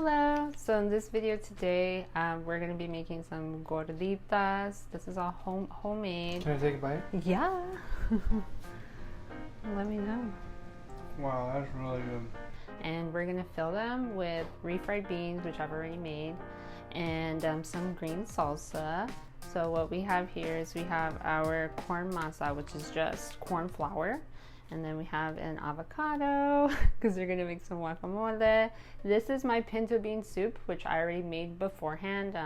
Hello! So in this video today, we're going to be making some gorditas. This is all homemade. Can I take a bite? Yeah! Let me know. Wow, that's really good. And we're going to fill them with refried beans, which I've already made, and some green salsa. So what we have here is we have our corn masa, which is just corn flour. And then we have an avocado because we're gonna make some guacamole. This is my pinto bean soup, which I already made beforehand.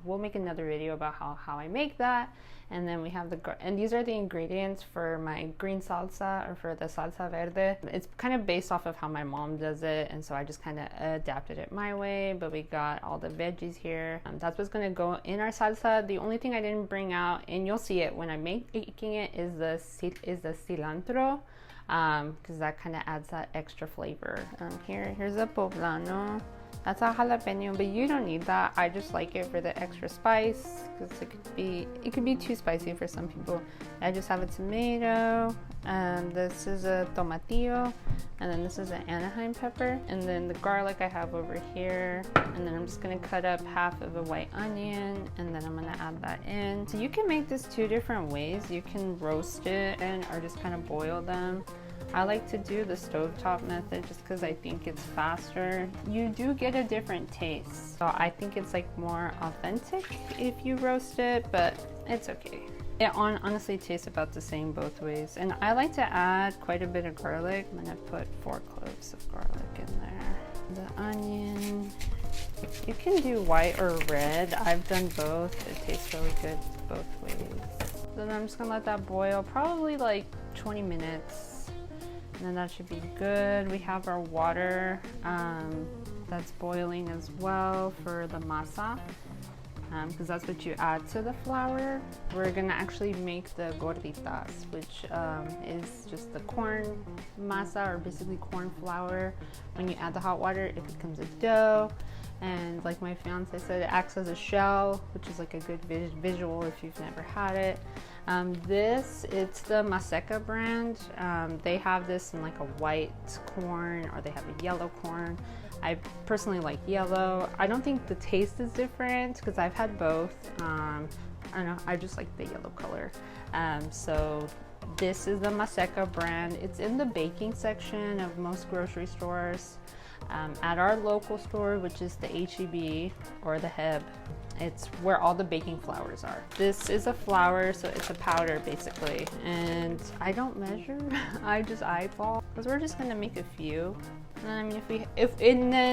We'll make another video about how I make that. And then we have and these are the ingredients for my green salsa, or for the salsa verde. It's kind of based off of how my mom does it, and so I just kind of adapted it my way. But we got all the veggies here. That's what's gonna go in our salsa. The only thing I didn't bring out, and you'll see it when I'm making it, is the cilantro. Because that kind of adds that extra flavor. Here's a poblano. That's a jalapeno, but you don't need that. I just like it for the extra spice because it could be too spicy for some people. I just have a tomato. This is a tomatillo, and then this is an Anaheim pepper, and then the garlic I have over here. And then I'm just gonna cut up half of a white onion, and then I'm gonna add that in. So you can make this two different ways. You can roast it or just kind of boil them. I like to do the stovetop method just because I think it's faster. You do get a different taste. So I think it's like more authentic if you roast it, but it's okay. It honestly tastes about the same both ways. And I like to add quite a bit of garlic. I'm gonna put 4 cloves of garlic in there. The onion. You can do white or red. I've done both. It tastes really good both ways. So then I'm just gonna let that boil probably like 20 minutes. And then that should be good. We have our water that's boiling as well for the masa, because that's what you add to the flour. We're gonna actually make the gorditas, which is just the corn masa, or basically corn flour. When you add the hot water, it becomes a dough. And like my fiance said, it acts as a shell, which is like a good visual if you've never had it. It's the Maseca brand. They have this in like a white corn, or they have a yellow corn. I personally like yellow. I don't think the taste is different because I've had both. I don't know, I just like the yellow color. So this is the Maseca brand. It's in the baking section of most grocery stores. At our local store, which is the HEB or the HEB, it's where all the baking flours are. This is a flour, so it's a powder basically. And I don't measure, I just eyeball, because we're just gonna make a few. And I mean,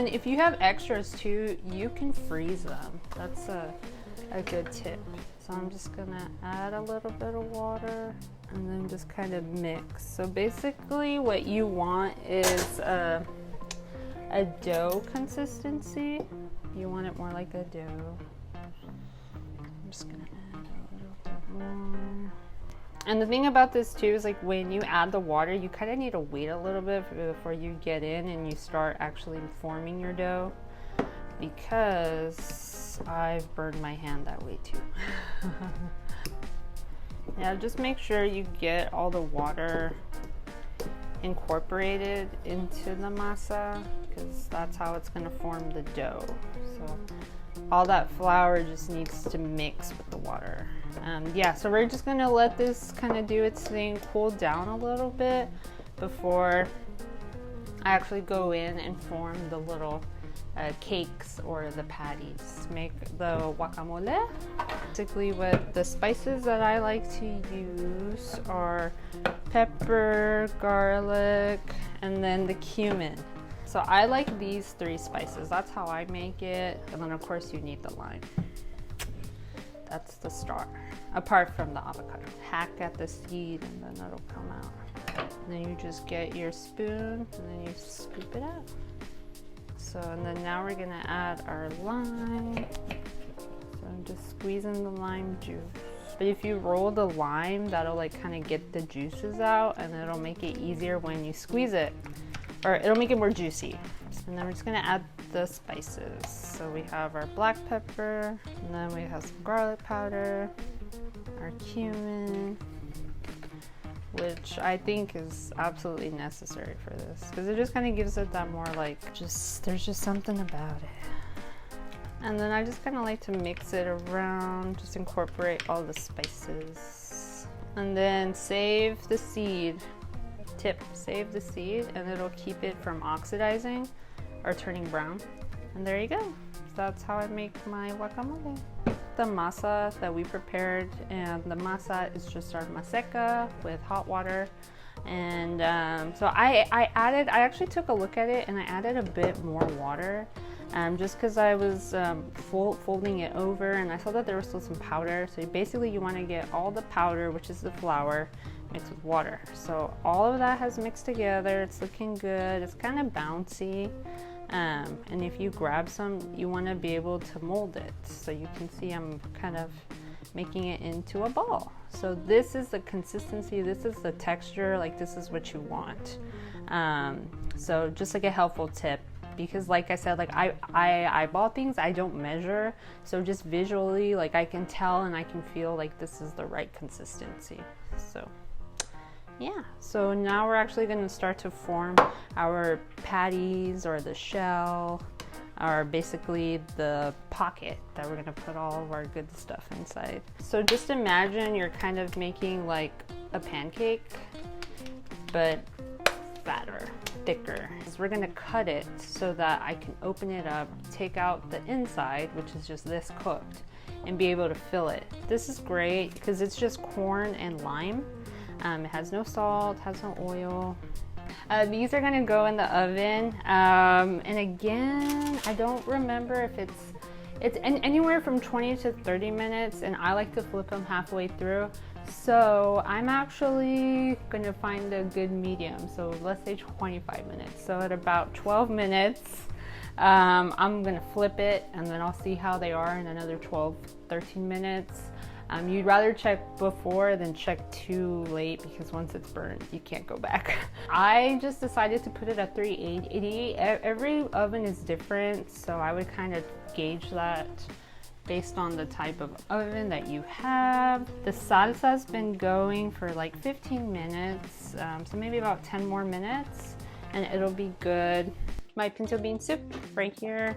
if you have extras too, you can freeze them. That's a good tip. So I'm just gonna add a little bit of water and then just kind of mix. So basically what you want is a dough consistency. You want it more like a dough. I'm just gonna add a little bit more. And the thing about this too is, like, when you add the water, you kind of need to wait a little bit before you get in and you start actually forming your dough, because I've burned my hand that way too. Yeah, just make sure you get all the water incorporated into the masa, because that's how it's going to form the dough. So all that flour just needs to mix with the water. Yeah, so we're just going to let this kind of do its thing, cool down a little bit before I actually go in and form the little cakes or the patties. Make the guacamole. Basically, what the spices that I like to use are pepper, garlic, and then the cumin. So I like these 3 spices. That's how I make it. And then of course you need the lime. That's the star. Apart from the avocado. Hack at the seed and then it'll come out. And then you just get your spoon and then you scoop it out. So, and then now we're gonna add our lime. So I'm just squeezing the lime juice. But if you roll the lime, that'll like kind of get the juices out, and it'll make it easier when you squeeze it, or it'll make it more juicy. And then we're just gonna add the spices. So we have our black pepper, and then we have some garlic powder, our cumin, which I think is absolutely necessary for this because it just kind of gives it that more like there's just something about it. And then I just kind of like to mix it around, just incorporate all the spices. And then save the seed. Tip, save the seed and it'll keep it from oxidizing or turning brown. And there you go. That's how I make my guacamole. The masa that we prepared, and the masa is just our maseca with hot water. And so I actually took a look at it and I added a bit more water. Just because I was folding it over and I saw that there was still some powder. So basically you want to get all the powder, which is the flour, mixed with water. So all of that has mixed together. It's looking good. It's kind of bouncy. And if you grab some, you want to be able to mold it. So you can see I'm kind of making it into a ball. So this is the consistency. This is the texture. Like this is what you want. So just like a helpful tip. Because like I said, like I eyeball things, I don't measure. So just visually, like I can tell and I can feel like this is the right consistency. So yeah, so now we're actually going to start to form our patties or the shell, or basically the pocket that we're going to put all of our good stuff inside. So just imagine you're kind of making like a pancake, but fatter, thicker. So we're gonna cut it so that I can open it up, take out the inside, which is just this cooked, and be able to fill it. This is great because it's just corn and lime. It has no salt, has no oil. These are gonna go in the oven. And again, I don't remember if it's anywhere from 20 to 30 minutes, and I like to flip them halfway through. So I'm actually gonna find a good medium. So let's say 25 minutes. So at about 12 minutes, I'm gonna flip it and then I'll see how they are in another 12, 13 minutes. You'd rather check before than check too late because once it's burnt, you can't go back. I just decided to put it at 380. Every oven is different, so I would kind of gauge that based on the type of oven that you have. The salsa's been going for like 15 minutes, so maybe about 10 more minutes, and it'll be good. My pinto bean soup right here.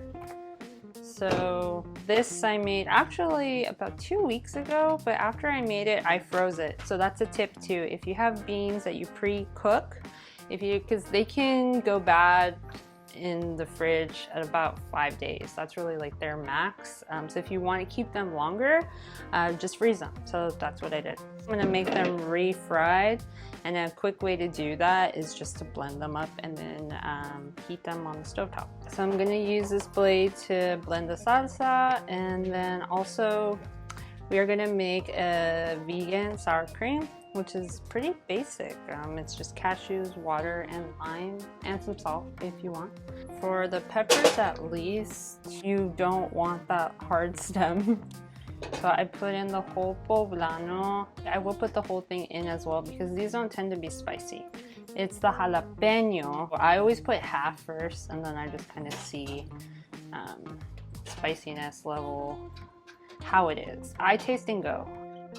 So this I made actually about 2 weeks ago, but after I made it, I froze it. So that's a tip too. If you have beans that you pre-cook, because they can go bad in the fridge at about 5 days. That's really like their max. So if you want to keep them longer, just freeze them. So that's what I did. I'm gonna make them refried, and a quick way to do that is just to blend them up and then heat them on the stovetop. So I'm gonna use this blade to blend the salsa, and then also we are gonna make a vegan sour cream, which is pretty basic. It's just cashews, water, and lime, and some salt if you want. For the peppers, at least, you don't want that hard stem. So I put in the whole poblano. I will put the whole thing in as well because these don't tend to be spicy. It's the jalapeno. I always put half first, and then I just kind of see spiciness level, how it is. I taste and go.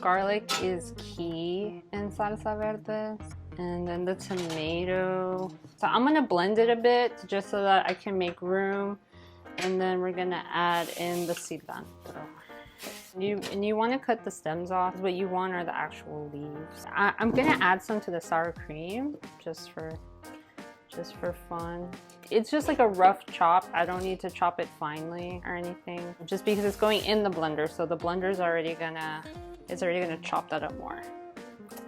Garlic is key in salsa verde, and then the tomato. So I'm gonna blend it a bit just so that I can make room, and then we're gonna add in the cilantro. You want to cut the stems off. What you want are the actual leaves. I'm gonna add some to the sour cream just for fun. It's just like a rough chop. I don't need to chop it finely or anything, just because it's going in the blender, so the blender's already gonna chop that up more.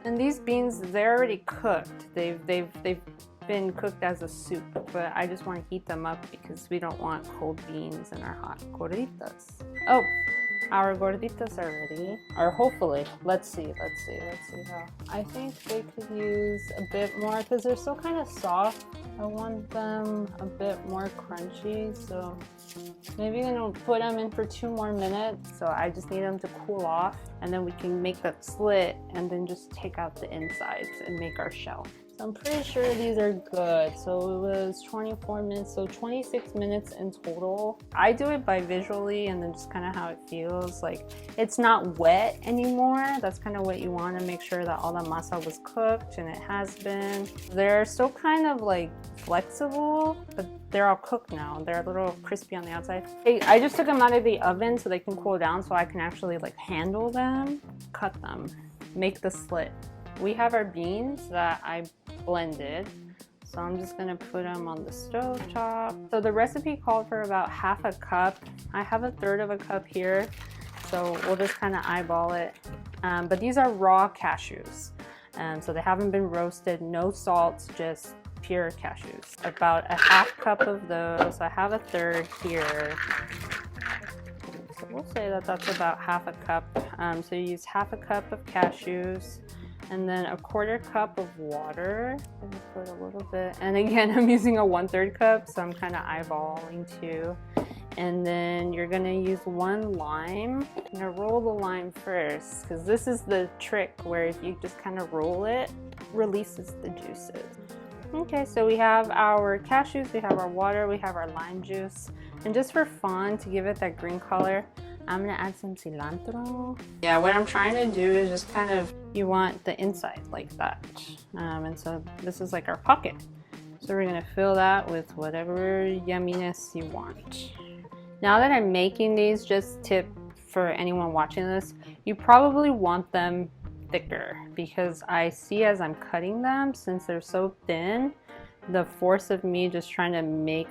And these beans, they're already cooked. They've been cooked as a soup, but I just want to heat them up because we don't want cold beans in our hot gorditas. Oh, our gorditas are ready, or hopefully. Let's see how. I think they could use a bit more because they're still kind of soft. I want them a bit more crunchy, so maybe I'm gonna put them in for 2 more minutes. So I just need them to cool off, and then we can make that slit and then just take out the insides and make our shell. So I'm pretty sure these are good. So it was 24 minutes, so 26 minutes in total. I do it by visually and then just kind of how it feels. Like it's not wet anymore. That's kind of what you want to make sure that all the masa was cooked, and it has been. They're still kind of like flexible, but they're all cooked now. They're a little crispy on the outside. I just took them out of the oven so they can cool down so I can actually like handle them, cut them, make the slit. We have our beans that I blended, so I'm just gonna put them on the stove top. So the recipe called for about half a cup. I have a third of a cup here, so we'll just kind of eyeball it. But these are raw cashews, so they haven't been roasted, no salt, just pure cashews. About a half cup of those. I have a third here. So we'll say that that's about half a cup. So you use half a cup of cashews, and then a quarter cup of water. I'm gonna put a little bit, and again I'm using a 1/3 cup, so I'm kind of eyeballing too. And then you're gonna use 1 lime. I'm gonna roll the lime first, because this is the trick where if you just kind of roll it, releases the juices. Okay, so we have our cashews, we have our water, we have our lime juice, and just for fun, to give it that green color, I'm gonna add some cilantro. Yeah, what I'm trying to do is just kind of, you want the inside like that. And so this is like our pocket. So we're gonna fill that with whatever yumminess you want. Now that I'm making these, just tip for anyone watching this, you probably want them thicker, because I see as I'm cutting them, since they're so thin, the force of me just trying to make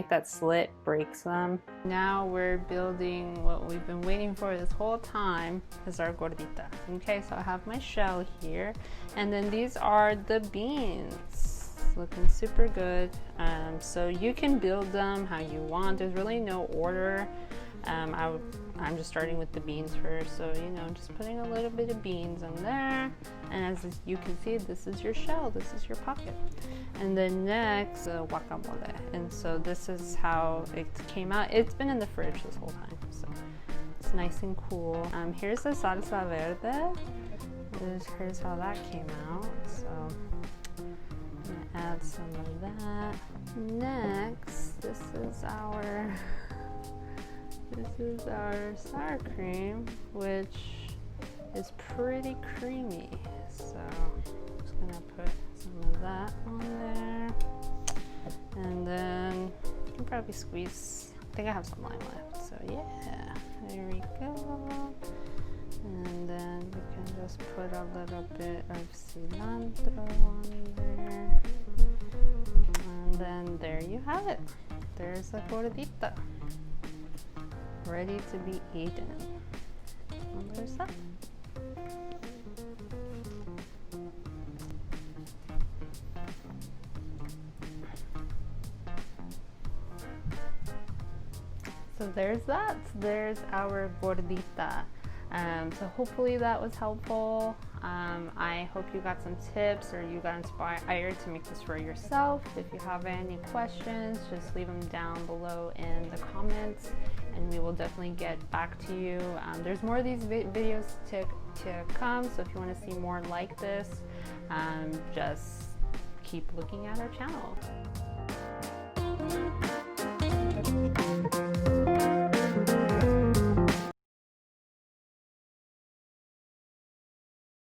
that slit breaks them. Now we're building what we've been waiting for this whole time, is our gordita. Okay, so I have my shell here, and then these are the beans, looking super good. So you can build them how you want. There's really no order. I'm just starting with the beans first, so you know, just putting a little bit of beans in there, and as you can see, this is your shell, this is your pocket. And then next, guacamole, and so this is how it came out. It's been in the fridge this whole time, so it's nice and cool. Here's the salsa verde. Here's how that came out. So I'm gonna add some of that. Next, this is our sour cream, which is pretty creamy. So I'm just gonna put some of that on there, and then you can probably squeeze. I think I have some lime left. So yeah, there we go. And then we can just put a little bit of cilantro on there, and then there you have it. There's a gordita, ready to be eaten. And there's that. So there's that. There's our gordita. So hopefully that was helpful. I hope you got some tips, or you got inspired to make this for yourself. If you have any questions, just leave them down below in the comments, and we will definitely get back to you. There's more of these videos to come, so if you want to see more like this, just keep looking at our channel.